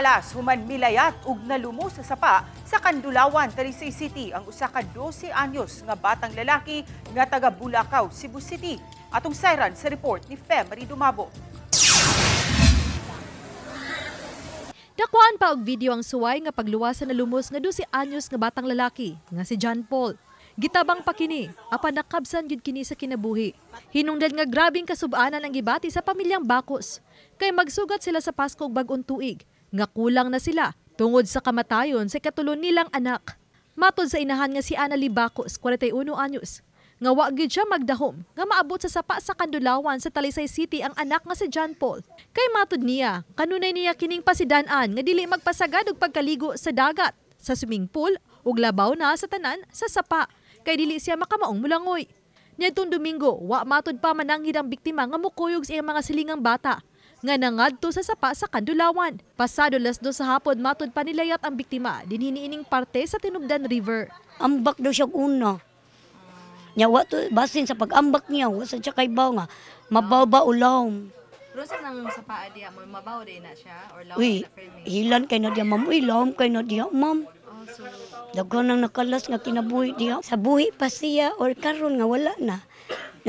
Makalas human milayat ug nalumo sa sapa sa Kandulawan, Talisay City ang usa ka 12 anyos nga batang lalaki nga taga Bulacau, Cebu City. Atong sayran sa report ni Marie Dumabo. Dakuan pa og video ang suway nga pagluwas na lumos nga 12 anyos nga batang lalaki nga si John Paul. Gitabang pa kini, apan nakabsan gyud kini sa kinabuhi. Hinungdan nga grabing kasub-anan ang gibati sa pamilyang Bacos. Kay magsugat sila sa Pasko ug bag-ong tuig, nga kulang na sila tungod sa kamatayon sa katulon nilang anak. Matod sa inahan nga si Annalie Bacos, 41 anyos, nga wa gyud siya magdahom nga maabot sa sapa sa Kandulawan sa Talisay City ang anak nga si John Paul. Kay matod niya, kanunay niya kining pasidan-an nga dili magpasagad og pagkaligo sa dagat, sa swimming pool ug labaw na sa tanan sa sapa. Kay dili siya makamaong mulangoy. Niadtong Domingo, wa matod pa mananghid ang biktima nga mukuyog sa iyang mga silingang bata nga nangadto sa sapa sa Kandulawan. Pasado 2:00 sa hapon matod pa nilayat ang biktima dinhi ining parte sa Tinubdan River. Ambak daw siya una. Nya wa to basin sa pag-ambak niya, wa sa siya kay baw nga mabaw ulawm. Pero sa nang sapa diha mo mabaw din na siya or law na firme. Hilan kay na diya ma'am, lawm kay na diya ma'am. So daghan nang nakalas nga kinabuhi diha. Sa buhi pa siya or karon nga wala na.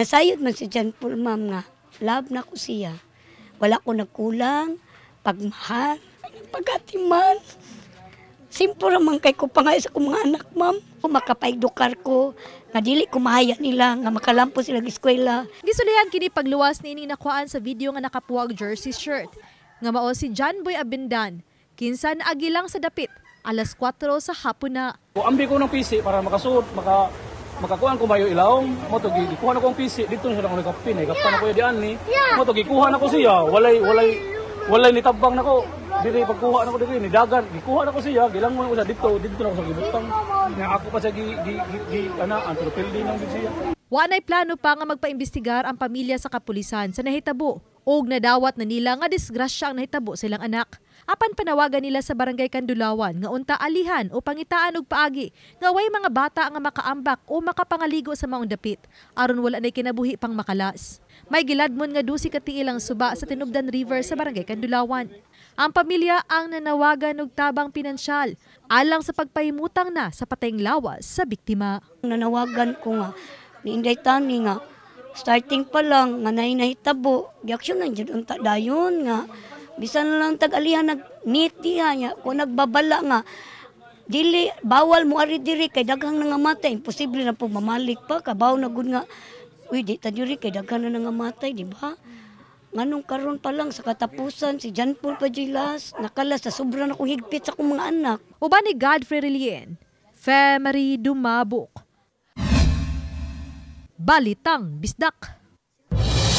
Nasayod man si John Paul ma'am nga love na ko siya. Wala ko nagkulang, pagmahal, pagatiman. Simple raman kay ko pangay sa kong mga anak, ma'am. Makapaigdukar ko, nga dili ko mahaya nila, nga makalampo sila ng eskwela. Gisulihan kini pagluwas ni nakuhaan sa video nga nakapuwag jersey shirt. Nga mao si John Boy Abindan, kinsa naagi lang sa dapit, alas 4 sa hapon na. Ambi ko ng PC para makasuot, makakuhaan ko mayo ilawom. Mo to gikuha na ko ang PC dito na siya lang nagapin eh. Kaptan ako diyan ni. Mo to gikuha na ko siya, walay nitabang nako. Dili pagkuha na ko diri ni dagan, gikuha na ko siya, gilang mo usa dito na ko sa gibutang. Nga ako pa sa antropildi nang siya. Wa nay plano pa nga magpaimbestigar ang pamilya sa kapulisan sa nahitabo og nadawat na nila nga disgrasya ang nahitabo silang anak. Apan panawagan nila sa Barangay Kandulawan nga unta alihan o pangitaan og paagi nga way mga bata nga makaambak o makapangaligo sa maong dapit aron wala nay kinabuhi pang makalas. May giladmon nga 12 ka tiil ang suba sa Tinubdan River sa Barangay Kandulawan. Ang pamilya ang nanawagan og tabang pinansyal alang sa pagpahimutang na sa patayng lawas sa biktima. Nanawagan ko nga ni Inday Tani nga starting pa lang nga nahitabo, giaksyonan jud unta dayon nga bisan lang tag-alihan nag-meet diha nya kung nagbabala nga dili bawal mo ari diri kay daghang nangamatay, imposible na po mamalik pa kabaw na gud nga uy di ta diri kay daghang na nangamatay, di ba? Nganong karon pa lang sa katapusan si John Paul Pajilas nakalas sa sobra na kong higpit sa akong mga anak. Uban ni Godfrey Relien, Marie Dumabo. Balitang Bisdak.